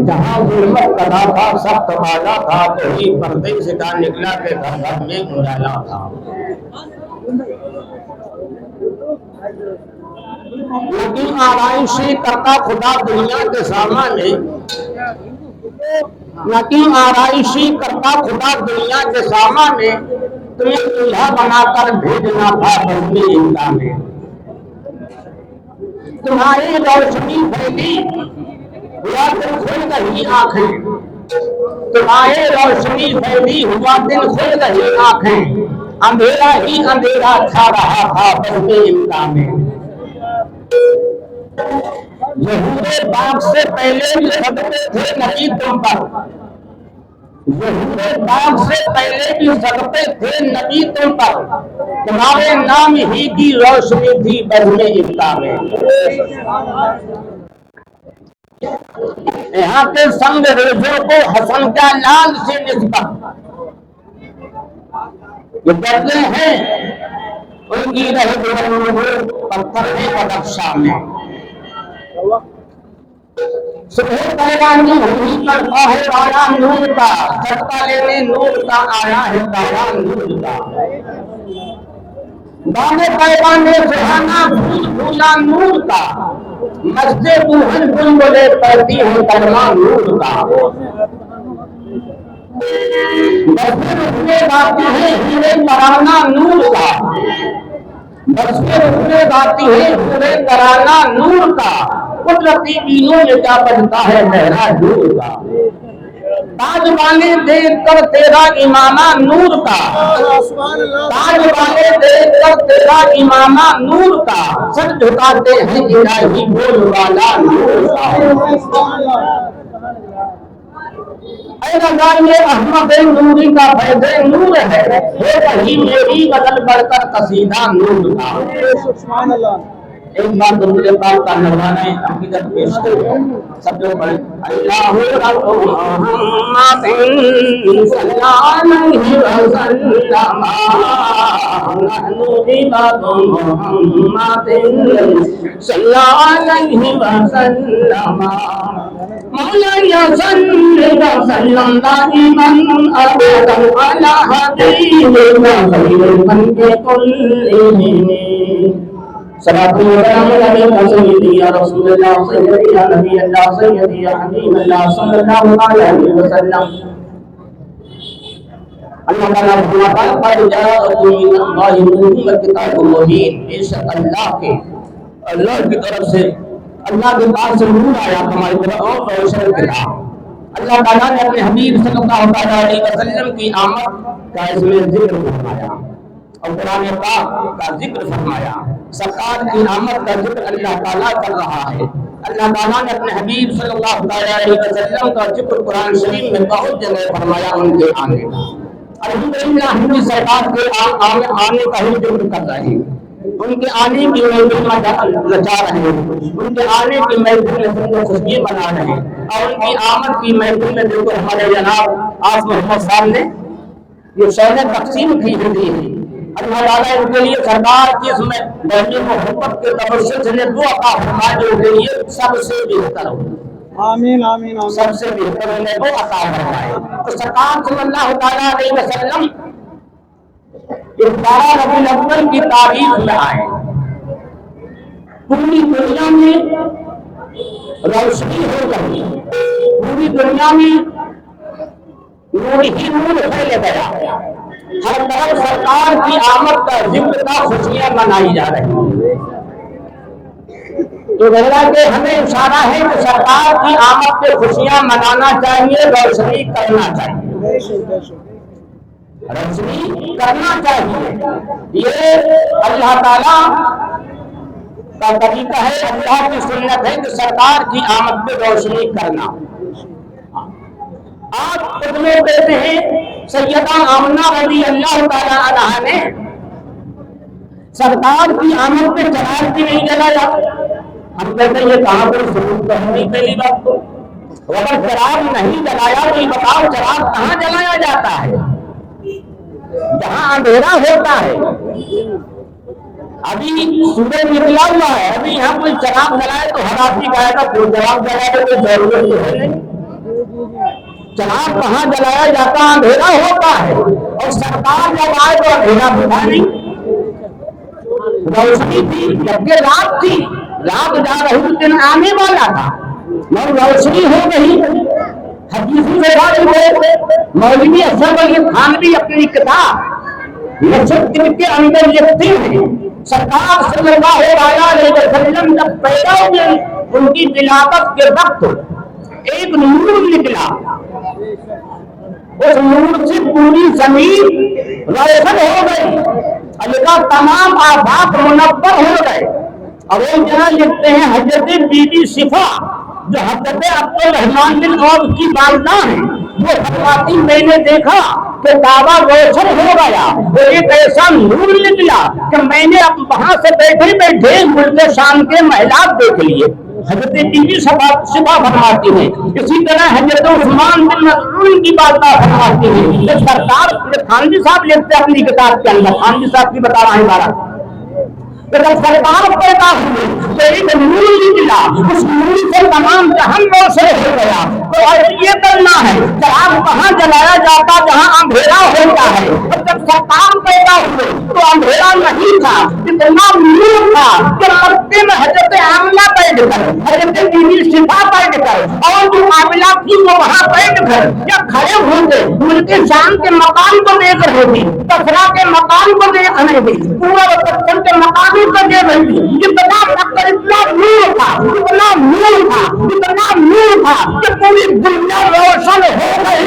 جہاں ظلمت کدا تھا سخت بالا تھا تو ہی پردے سے کا نکلا کہ گھر گھر میں اجالا تھا. لیکن آرائشی کرتا خدا دنیا کے سامنے, لیکن آرائشی کرتا خدا دنیا کے سامنے تمہیں دولہا بنا کر بھیجنا تھا بزم امکان میں. تمہاری روشنی پھیلی ہوا دن کھل گئی آنکھیں, تمہاری روشنی پھیلی ہوا دن کھل گئی آنکھیں, اندھیرا ہی اندھیرا چھا رہا تھا بزم امکان میں. ظہور باغ سے پہلے بھی صدقے تھے نبی تم پر, ظہور باغ سے پہلے بھی صدقے تھے نبی تم پر, تمہارے نام ہی کی روشنی تھی بزم امکان میں. یہاں کے سنگ ریزوں کو حسن کا لال سے نسبت یہ بدلے ہیں ان کی رہ پتھر ہے بدخشاں میں. صبح پیغامی ہوئی پر باہر آیا نور کا, صدقہ لینے نور کا آیا ہے پیغام نور کا. دانے پیغام سہانا پھول پھولا نور کا, مسجد بوہن بلبلے پڑتی ہے کلمہ نور کا. مسجد رکنے باتی ہے ہیرے ترانہ نور کا, مسجد رکنے باتی ہے ہیرے ترانہ نور کا, قدرتی بینوں میں کیا بنتا ہے لہرا نور کا. تاج والے دیکھ کر تیرا امامہ نور کا, تاج والے دیکھ کر تیرا امامہ نور کا, سر جھکاتے ہیں الہی بول والا نور کا. اے رضائے احمد نوری کا فیض نور ہے, وہی میری بدل بڑھ کر قصیدہ نور کا. ایک بار درود پاک کا نذرانے عقیدت پیش کریں سب لوگ پڑھیں. اللہ محمد صلی اللہ علیہ وسلم نحن عباد محمد صلی اللہ علیہ وسلم مولا صلی وسلم دائما ابدا على حبیبنا خیر الخلق كلهم. صلاة والسلام عليك سيدي يا رسول الله سيدي يا نبي الله سيدي يا حبيب الله صلى الله عليه وسلم. اللہ تعالیٰ فرماتا ہے قد جاءکم من اللہ نور وکتاب مبین, بے شک اللہ کی طرف سے اللہ کے پاس سے نور آیا ہماری طرف اور روشن کتاب. اللہ تعالیٰ نے اپنے حبیب صلی اللہ علیہ وسلم کی آمد کا اس میں ذکر فرمایا اور قرآن پاک کا ذکر فرمایا. سرکار کی آمد کا ذکر اللہ تعالیٰ کر رہا ہے. اللہ تعالیٰ نے اپنے حبیب صلی اللہ علیہ وسلم کا ذکر قرآن شریف میں بہت جگہ فرمایا ان کے آنے کا. الحمدللہ ہم بھی سرکار کے آنے کا ہی ذکر کر رہے ہیں, ان کے آنے کی محفل میں لچا رہے ہیں, ان کے آنے کی محفل میں خوشی منا رہے ہیں, اور ان کی آمد کی محفل میں جو ہمارے جناب آج محمد صاحب نے یہ شہر تقسیم کی ہوئی ہے. اللہ تعالیٰ ان کے لیے سرکار کی اس میں بہنی محبت کے تبسط سے دعا عطا فرمائے جو ان کے لیے سب سے بہتر ہو. آمین آمین آمین. سب سے بہتر انہیں وہ عطا فرمائے. تو سرکار صلی اللہ تعالیٰ علیہ وسلم 12 ربیع الاول کی تاریخ میں آئے. پوری دنیا میں روشنی ہو گئی, پوری دنیا میں نور ہی نور پھیل گیا. ہر طرف سرکار کی آمد کا ذکر کا خوشیاں منائی جا رہی ہیں. تو غیرہ کہ ہمیں اشارہ ہے کہ سرکار کی آمد پہ خوشیاں منانا چاہیے, روشنی کرنا چاہیے, روشنی کرنا چاہیے. یہ اللہ تعالیٰ کا طریقہ ہے, اللہ کی سنت ہے کہ سرکار کی آمد پہ روشنی کرنا. آپ خود میں کہتے ہیں سیدہ آمنہ رضی اللہ تعالیٰ عنہا نے سرکار کی آمد پہ چراغ بھی نہیں جلایا. ہم کہتے ہیں یہ کہاں پر ثبوت ہے نہیں پہلی بات تو, اگر چراغ نہیں جلایا تو یہ بتاؤ چراغ کہاں جلایا جاتا ہے؟ جہاں اندھیرا ہوتا ہے. ابھی صبح نکلا ہوا ہے, ابھی یہاں کوئی چراغ جلائے تو ہر آدمی کہے گا کوئی چراغ جلائے تو کوئی ضرورت تو ہے نہیں. چراغ کہاں جلایا جاتا اندھیرا ہوتا ہے، اور سرکار جب آئے تو اندھیرا ہوتا نہیں، روشنی تھی جبکہ رات تھی، رات جا رہی دن آنے والا تھا اور روشنی ہو گئی۔ حدیثی سے مولوی اصغر علی تھانوی اپنی کتاب نشد کے اندر لکھتے ہیں سرکار صلی اللہ علیہ وسلم جب پیدا ہوئے ان کی ولادت کے وقت ایک نور نکلا، اس نور سے پوری زمین روشن ہو گئی، اللہ کا تمام آفاق منور ہو گئے۔ اور وہ جہاں لکھتے ہیں حضرت بی بی صفا جو حضرت عبد الرحمن بن عوف کی والدہ ہیں، وہ فرماتی میں نے دیکھا کہ کعبہ روشن ہو گیا، وہ ایک ایسا نور نکلا کہ میں نے وہاں سے بیٹھے بیٹھے ملک شام کے محلات دیکھ لیے۔ حضرت بی بی صفا فرماتی ہیں، اسی طرح حضرت عثمان بن مسعود کی والدہ فرماتی ہیں کہ سرکار تھانوی صاحب لکھتے ہیں اپنی کتاب کے اندر، تھانوی صاحب کی بتا رہا ہے بارہ جب سرکار پیدا ہوئے تو ایک نور نکلا، اس نور سے تمام جہان روشن ہو گیا۔ تو یہ کرنا ہے چراغ کہاں جلایا جاتا جہاں اندھیرا ہوتا ہے، اور جب سرکار پیدا ہوئے تو اندھیرا نہیں تھا، اتنا نور تھا کہ مکے میں حضرت آمنہ بیٹھ کر، حضرت بی بی صفا بیٹھ کر، اور جو عاملہ تھی وہ وہاں بیٹھ کر یا کھڑے ہوتے ملک شام کے مقام کو دیکھ رہے تھے، بصرہ کے مقام کو دیکھ رہے تھے، پورا وطن کے مقام کو دے رہی تھی۔ اتنا نور تھا، اتنا نور تھا، اتنا نور تھا کہ پوری دنیا روشن ہو گئی۔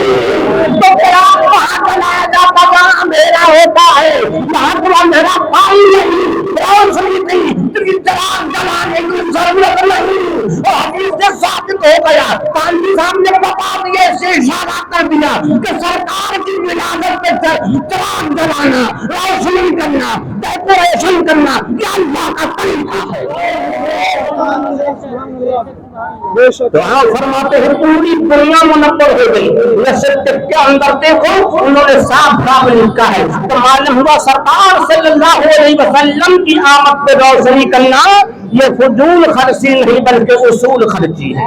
تو چراغ وہاں جلایا جاتا جہاں اندھیرا ہوتا ہے، جہاں تو اندھیرا پائی نہیں، روشنی تھی، لیکن چراغ جلانے کی ضرورت نہیں۔ اور حدیث سے ثابت ہو گیا، تھانوی صاحب نے بتا دیا، اسے اشارہ کر دیا کہ سرکار کی ولادت پہ چراغ جلانا، روشنی کرنا، ڈیکوریشن کرنا یہ اللہ کا طریقہ ہے۔ تو آپ فرماتے ہیں پوری دنیا منور ہو گئی۔ نشد کے اندر دیکھو انہوں نے صاف صاف لکھا ہے تو معلوم ہوا سرکار صلی اللہ علیہ وسلم کی آمد پہ روشنی کرنا یہ فضول خرچی نہیں بلکہ اصول خرچی ہے۔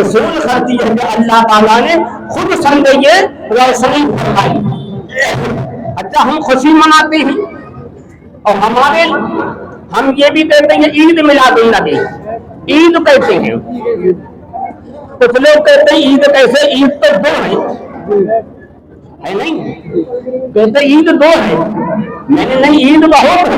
اصول خرچی ہے کہ اللہ تعالیٰ نے خود سمجھے یہ روشنی فرمائی۔ اچھا ہم خوشی مناتے ہیں اور ہم یہ بھی کہتے ہیں عید میلاد النبی، عید کہتے ہیں، کچھ لوگ کہتے ہیں عید کیسے، عید تو دو ہے نہیں، کہتے عید دو ہے، میں نے نہیں عید بہت ہے۔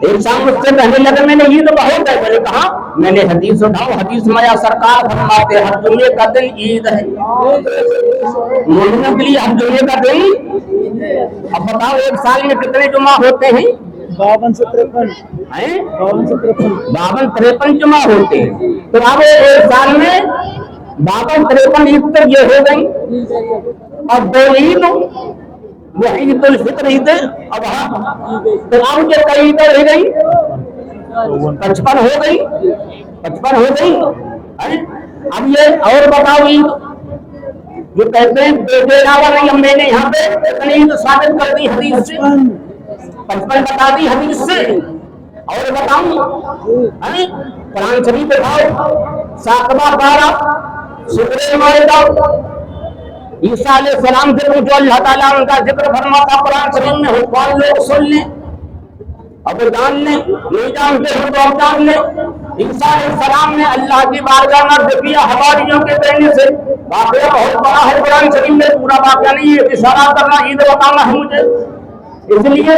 ایک شام مجھ سے کہنے لگا میں نے عید بہت ہے، میں نے کہا میں نے حدیث اٹھاؤ، حدیث میں سرکار فرماتے ہر جمعے کا دن عید ہے، مومنوں کے لیے ہر جمعے کا دن۔ اب بتاؤ ایک سال میں کتنے جمعہ ہوتے ہیں؟ 52 سے 53 جمعہ ہوتے ہیں۔ تو اب ایک سال میں 52-53 عید تک یہ ہو گئی، اور دو عید وہ عید الفطر عید اضحیٰ، تو اب جو کئی عیدیں رہ گئی 55 ہو گئی، 55 ہو گئی۔ اب یہ اور بتاؤ عید جو کہتے ہیں بے علاوہ نہیں، میں نے یہاں پہ عید ثابت کر دی حدیث سے، 55 بتا دی حدیث سے۔ اور بتاؤں قرآن شریف بتاؤ ساقبہ 12 سورہ مائدہ، عیسیٰ علیہ السلام سے پوچھو اللہ تعالیٰ ان کا ذکر فرماتا قرآن شریف میں، حکمان لوگ سن لیں اب جان لیں، نہیں جانتے ہو تو اب جان لیں۔ عیسیٰ علیہ السلام نے اللہ کی بارگاہ میں عرض کیا حواریوں کے کہنے سے، واقعہ بہت بڑا ہے قرآن شریف میں، پورا واقعہ نہیں ہے، اشارہ کرنا عید بتانا ہے مجھے، اس لیے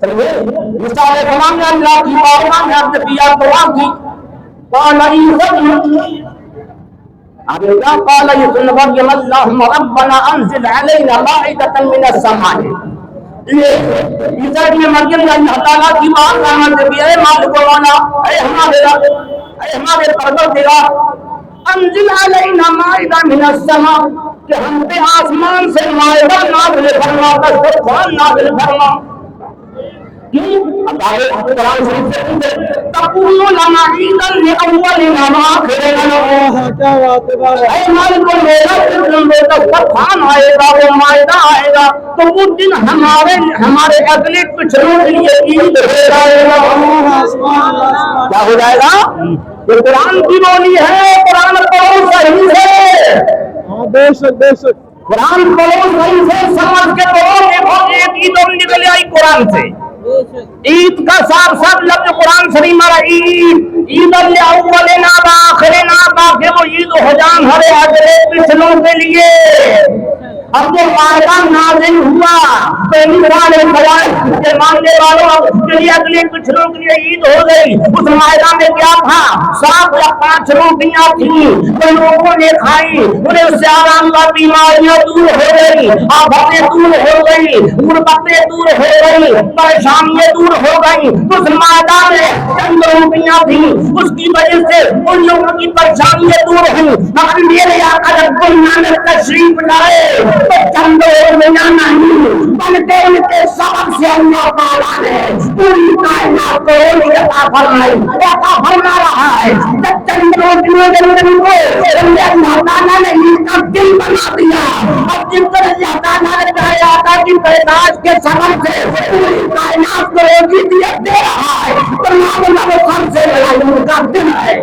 عیسیٰ علیہ السلام نے اللہ کی بارگاہ میں عرض کیا، دعا کی، قال عیسی آگے کیا قال عیسی ابن مریم اللہم ربنا انزل علینا مائدۃ من السماء۔ عیسیٰ ابن مریم نے اللہ تعالیٰ کی بارگاہ میں عرض کیا، اے مالک و مولا، اے ہمارے پروردگار، انزل علینا مائدۃ من السماء، کہ ہم پہ آسمان سے مائدہ نازل فرما، دسترخوان نازل فرما۔ اب آگے قرآن شریف سے پوچھے تقول لنا عیدا لأولنا وآخرنا، اے مالک میرا دن میں دسترخوان آئے گا، وہ مائدہ آئے گا، تو وہ دن ہمارے اگلے پچھلوں کے لیے عید ہو جائے گا۔ کیا ہو جائے گا؟ یہ قرآن کی بولی ہے، قرآن پڑھو صحیح ہے۔ قرآن پڑھو صحیح سے سمجھ کے پڑھو. دیکھو ایک عید اور نکل آئی قرآن سے. عید کا صاف صاف لفظ قرآن شریف مارا عید. عید الاولنا باخرنا تاکہ وہ عید ہو جان ہمارے اگلے پچھلوں کے لیے. اب جو قاعدہ نازل ہوا پہلی والے خیال کے ماننے والوں کے لیے اگلے پچھلوں کے لیے عید ہو گئی. اس معاہدہ میں کیا تھا؟ 7 یا 5 روٹیاں تھیں جو لوگوں نے کھائی, انہیں اس سے آرام کا بیماریاں دور ہو گئی, آفتیں دور ہو گئی, غربتیں دور ہو گئی, پریشانیاں دور ہو گئی. اس معاہدہ میں چند روٹیاں تھیں, اس کی وجہ سے ان لوگوں کی پریشانیاں دور ہوئی. مگر میرے آقا جب دنیا میں تشریف لائے تو چند روٹیاں نہیں بلکہ ان کے سبب سے اللہ تعالیٰ نے پوری کائنات کو روٹی عطا فرمائی, عطا فرما رہا ہے. جب چند روٹیوں کے لیے اللہ تعالیٰ نے ان کا دل بنا دیا. اب جن پر اللہ تعالیٰ نے چاہے آقا کی پیدائش کے سبب سے پوری کائنات کو روٹی دے رہا ہے تو وہ سب سے بڑا ان کا دل ہے.